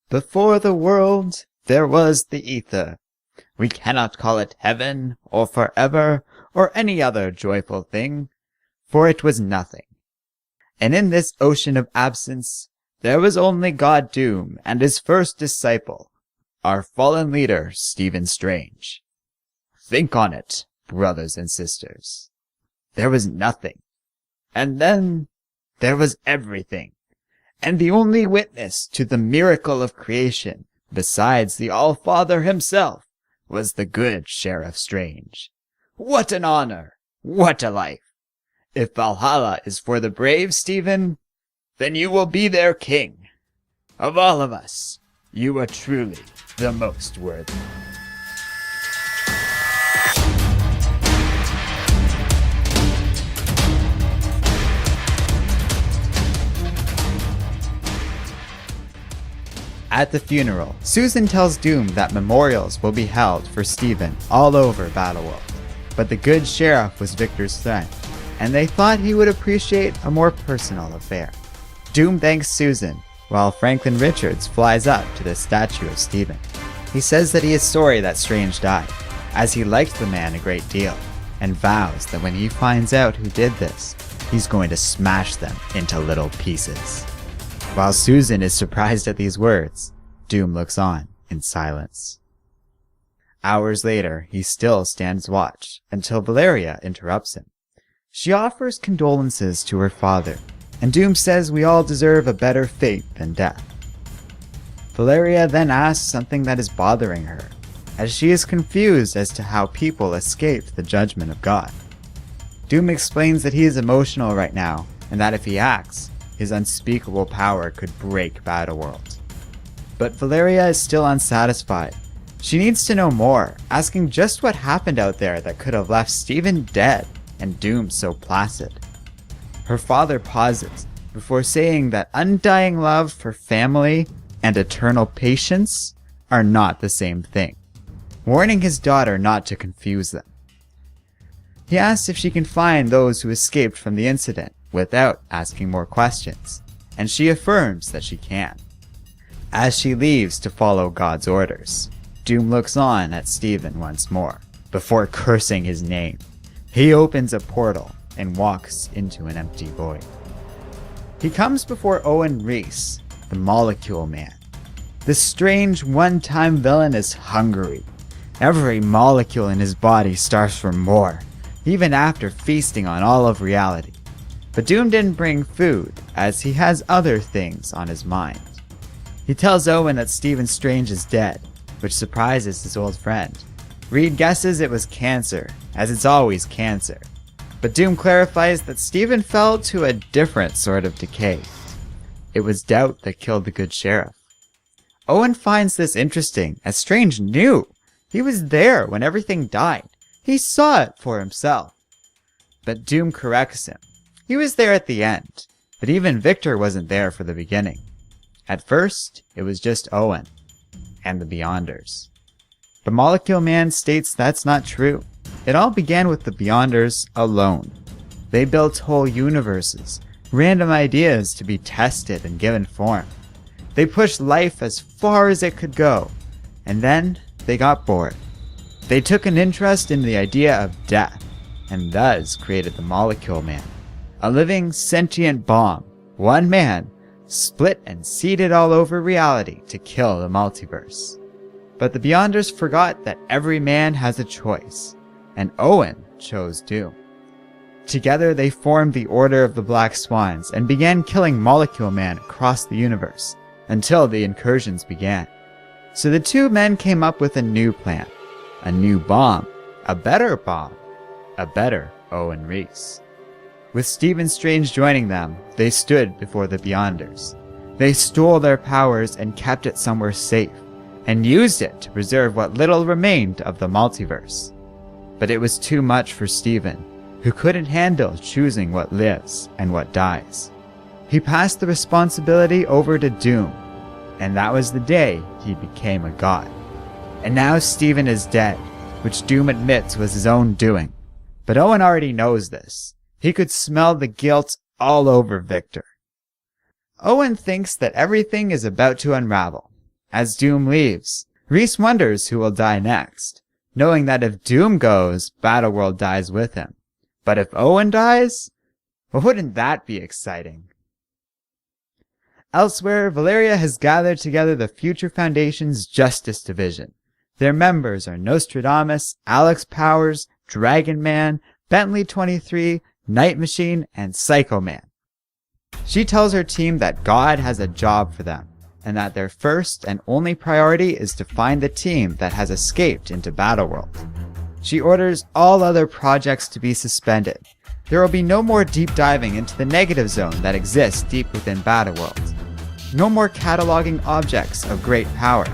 Before the world there was the ether. We cannot call it heaven, or forever, or any other joyful thing, for it was nothing. And in this ocean of absence there was only God Doom and his first disciple, our fallen leader, Stephen Strange. Think on it, brothers and sisters. There was nothing. And then there was everything. And the only witness to the miracle of creation, besides the All-Father himself, was the good Sheriff Strange. What an honor! What a life! If Valhalla is for the brave, Stephen, then you will be their king. Of all of us, you are truly the most worthy. At the funeral, Susan tells Doom that memorials will be held for Stephen all over Battleworld. But the good sheriff was Victor's friend, and they thought he would appreciate a more personal affair. Doom thanks Susan, while Franklin Richards flies up to the statue of Stephen. He says that he is sorry that Strange died, as he liked the man a great deal, and vows that when he finds out who did this, he's going to smash them into little pieces. While Susan is surprised at these words, Doom looks on in silence. Hours later, he still stands watch until Valeria interrupts him. She offers condolences to her father, and Doom says we all deserve a better fate than death. Valeria then asks something that is bothering her, as she is confused as to how people escaped the judgment of God. Doom explains that he is emotional right now, and that if he acts, his unspeakable power could break Battleworld. But Valeria is still unsatisfied. She needs to know more, asking just what happened out there that could have left Stephen dead and Doom so placid. Her father pauses before saying that undying love for family and eternal patience are not the same thing, warning his daughter not to confuse them. He asks if she can find those who escaped from the incident without asking more questions, and she affirms that she can. As she leaves to follow God's orders, Doom looks on at Stephen once more, before cursing his name. He opens a portal and walks into an empty void. He comes before Owen Reece, the Molecule Man. This strange one-time villain is hungry. Every molecule in his body starves for more, even after feasting on all of reality. But Doom didn't bring food, as he has other things on his mind. He tells Owen that Stephen Strange is dead, which surprises his old friend. Reed guesses it was cancer, as it's always cancer. But Doom clarifies that Stephen fell to a different sort of decay. It was doubt that killed the good sheriff. Owen finds this interesting, as Strange knew. He was there when everything died. He saw it for himself. But Doom corrects him. He was there at the end, but even Victor wasn't there for the beginning. At first, it was just Owen and the Beyonders. The Molecule Man states that's not true. It all began with the Beyonders alone. They built whole universes, random ideas to be tested and given form. They pushed life as far as it could go, and then they got bored. They took an interest in the idea of death, and thus created the Molecule Man. A living, sentient bomb, one man, split and seeded all over reality to kill the multiverse. But the Beyonders forgot that every man has a choice, and Owen chose Doom. Together they formed the Order of the Black Swans and began killing Molecule Man across the universe, until the incursions began. So the two men came up with a new plan, a new bomb, a better Owen Reece. With Stephen Strange joining them, they stood before the Beyonders. They stole their powers and kept it somewhere safe, and used it to preserve what little remained of the multiverse. But it was too much for Stephen, who couldn't handle choosing what lives and what dies. He passed the responsibility over to Doom, and that was the day he became a god. And now Stephen is dead, which Doom admits was his own doing. But Owen already knows this. He could smell the guilt all over Victor. Owen thinks that everything is about to unravel, as Doom leaves. Reece wonders who will die next, knowing that if Doom goes, Battleworld dies with him. But if Owen dies, well, wouldn't that be exciting? Elsewhere, Valeria has gathered together the Future Foundation's Justice Division. Their members are Nostradamus, Alex Powers, Dragon Man, Bentley 23, Night Machine, and Psycho Man. She tells her team that God has a job for them, and that their first and only priority is to find the team that has escaped into Battleworld. She orders all other projects to be suspended. There will be no more deep diving into the negative zone that exists deep within Battleworld. No more cataloging objects of great power.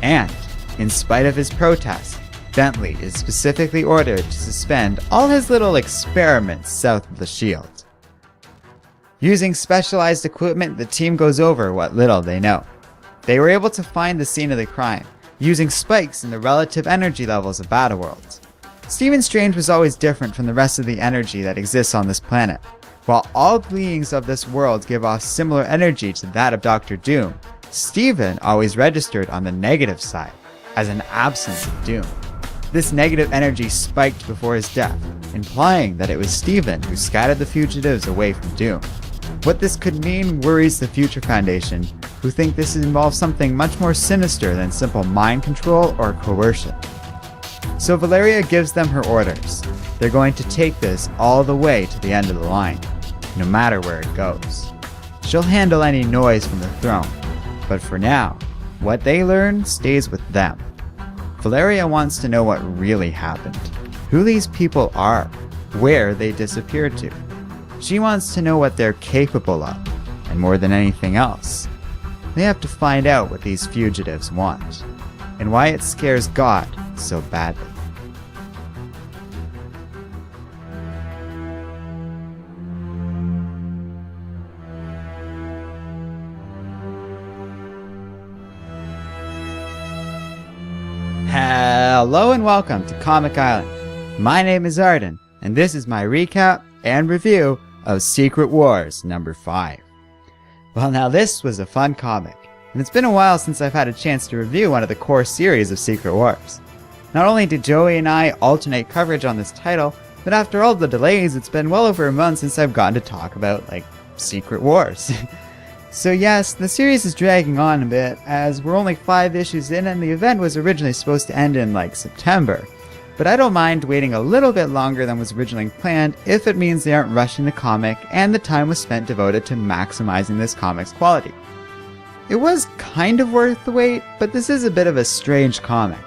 And, in spite of his protest, Bentley is specifically ordered to suspend all his little experiments south of the shield. Using specialized equipment, the team goes over what little they know. They were able to find the scene of the crime, using spikes in the relative energy levels of Battleworld. Stephen Strange was always different from the rest of the energy that exists on this planet. While all beings of this world give off similar energy to that of Dr. Doom, Stephen always registered on the negative side, as an absence of Doom. This negative energy spiked before his death, implying that it was Stephen who scattered the fugitives away from Doom. What this could mean worries the Future Foundation, who think this involves something much more sinister than simple mind control or coercion. So Valeria gives them her orders. They're going to take this all the way to the end of the line, no matter where it goes. She'll handle any noise from the throne, but for now, what they learn stays with them. Valeria wants to know what really happened, who these people are, where they disappeared to. She wants to know what they're capable of, and more than anything else, they have to find out what these fugitives want, and why it scares God so badly. Hello and welcome to Comic Island. My name is Arden, and this is my recap and review of Secret Wars number 5. Well, now this was a fun comic, and it's been a while since I've had a chance to review one of the core series of Secret Wars. Not only did Joey and I alternate coverage on this title, but after all the delays, it's been well over a month since I've gotten to talk about, Secret Wars. So yes, the series is dragging on a bit, as we're only 5 issues in and the event was originally supposed to end in, September. But I don't mind waiting a little bit longer than was originally planned if it means they aren't rushing the comic and the time was spent devoted to maximizing this comic's quality. It was kind of worth the wait, but this is a bit of a strange comic.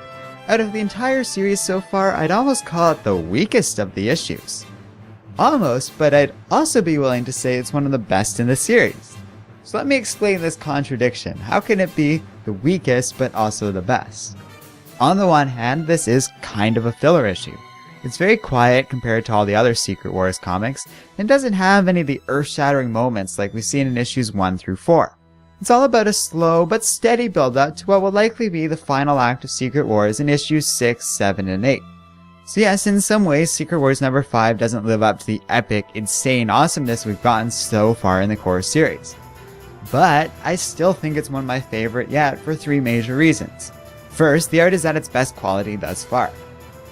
Out of the entire series so far, I'd almost call it the weakest of the issues. Almost, but I'd also be willing to say it's one of the best in the series. So let me explain this contradiction. How can it be the weakest but also the best? On the one hand, this is kind of a filler issue. It's very quiet compared to all the other Secret Wars comics, and doesn't have any of the earth-shattering moments like we've seen in issues 1 through 4. It's all about a slow but steady build-up to what will likely be the final act of Secret Wars in issues 6, 7, and 8. So yes, in some ways, Secret Wars number 5 doesn't live up to the epic, insane awesomeness we've gotten so far in the core series. But I still think it's one of my favorite yet for 3 major reasons. First, the art is at its best quality thus far.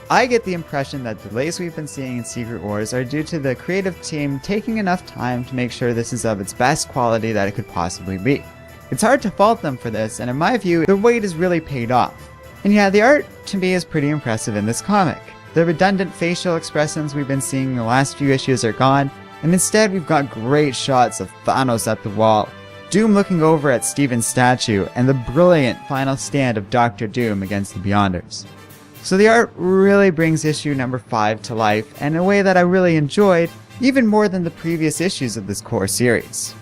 I get the impression that the delays we've been seeing in Secret Wars are due to the creative team taking enough time to make sure this is of its best quality that it could possibly be. It's hard to fault them for this, and in my view, the wait has really paid off. And yeah, the art to me is pretty impressive in this comic. The redundant facial expressions we've been seeing in the last few issues are gone, and instead we've got great shots of Thanos at the wall, Doom looking over at Stephen's statue, and the brilliant final stand of Dr. Doom against the Beyonders. So the art really brings issue number 5 to life, and in a way that I really enjoyed, even more than the previous issues of this core series.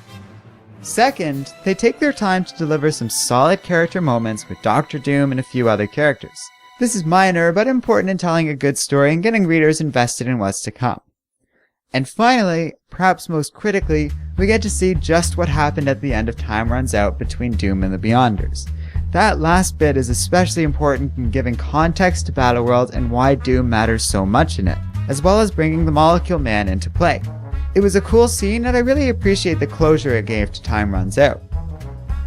Second, they take their time to deliver some solid character moments with Dr. Doom and a few other characters. This is minor, but important in telling a good story and getting readers invested in what's to come. And finally, perhaps most critically, we get to see just what happened at the end of Time Runs Out between Doom and the Beyonders. That last bit is especially important in giving context to Battleworld and why Doom matters so much in it, as well as bringing the Molecule Man into play. It was a cool scene and I really appreciate the closure it gave to Time Runs Out.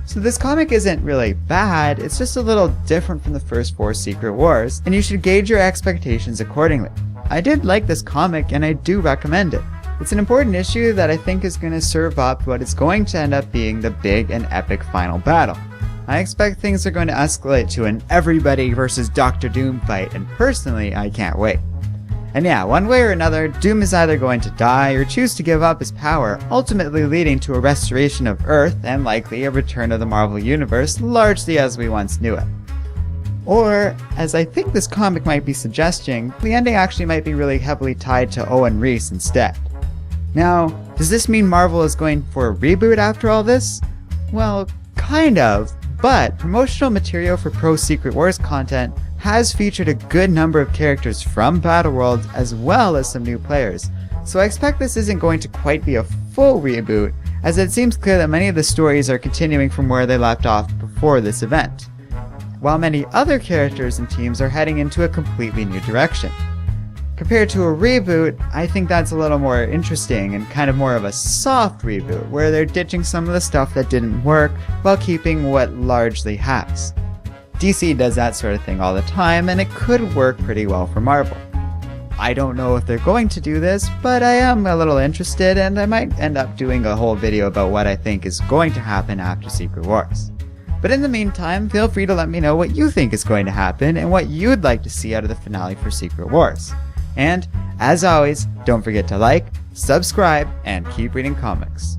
So this comic isn't really bad, it's just a little different from the first 4 Secret Wars, and you should gauge your expectations accordingly. I did like this comic and I do recommend it. It's an important issue that I think is going to serve up what is going to end up being the big and epic final battle. I expect things are going to escalate to an everybody versus Dr. Doom fight, and personally I can't wait. And yeah, one way or another, Doom is either going to die or choose to give up his power, ultimately leading to a restoration of Earth and likely a return of the Marvel Universe largely as we once knew it. Or, as I think this comic might be suggesting, the ending actually might be really heavily tied to Owen Reece instead. Now, does this mean Marvel is going for a reboot after all this? Well, kind of, but promotional material for Pro Secret Wars content has featured a good number of characters from Battleworld as well as some new players, so I expect this isn't going to quite be a full reboot, as it seems clear that many of the stories are continuing from where they left off before this event, while many other characters and teams are heading into a completely new direction. Compared to a reboot, I think that's a little more interesting and kind of more of a soft reboot, where they're ditching some of the stuff that didn't work while keeping what largely has. DC does that sort of thing all the time, and it could work pretty well for Marvel. I don't know if they're going to do this, but I am a little interested, and I might end up doing a whole video about what I think is going to happen after Secret Wars. But in the meantime, feel free to let me know what you think is going to happen and what you'd like to see out of the finale for Secret Wars. And, as always, don't forget to like, subscribe, and keep reading comics.